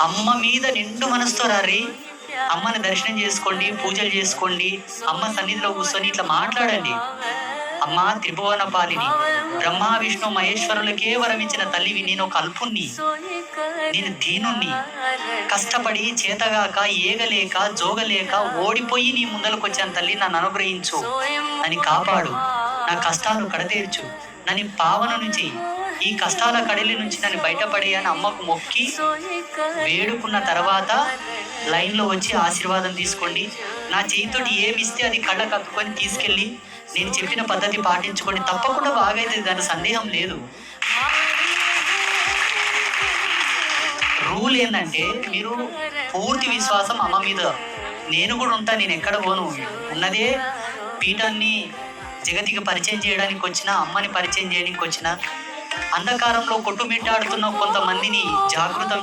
అమ్మ మీద నిండు మనసుతో రారి, అమ్మని దర్శనం చేసుకోండి, పూజలు చేసుకోండి, అమ్మ సన్నిధిలో కూర్చొని ఇట్లా మాట్లాడండి. అమ్మ త్రిభువన పాలిని, బ్రహ్మ విష్ణు మహేశ్వరులకే వరమించిన తల్లివి, నేను ఒక అల్పుణ్ణి, నేను దీనుణ్ణి, కష్టపడి చేతగాక ఏగలేక జోగలేక ఓడిపోయి నీ ముందరకు వచ్చాను తల్లి, నన్ను అనుగ్రహించు, నన్ను కాపాడు, నా కష్టాలు కడతీర్చు, నన్ను పావనను చెయ్యి, ఈ కష్టాల కడలి నుంచి నన్ను బయటపడేయని అమ్మకు మొక్కి వేడుకున్న తర్వాత లైన్లో వచ్చి ఆశీర్వాదం తీసుకోండి. నా చేతితోటి ఏమి ఇస్తే అది కళ్ళకు కక్కుకొని తీసుకెళ్ళి నేను చెప్పిన పద్ధతి పాటించుకోండి, తప్పకుండా బాగైతుంది, దాని సందేహం లేదు. రూల్ ఏంటంటే మీరు పూర్తి విశ్వాసం అమ్మ మీద. నేను కూడా ఉంటా, నేను ఎక్కడ పోను, ఉన్నదే పీఠాన్ని జగతికి పరిచయం చేయడానికి వచ్చిన, అమ్మని పరిచయం చేయడానికి వచ్చిన, అంధకారంలో కొట్టుమిట్టాడుతున్న కొంతమందిని జాగృతం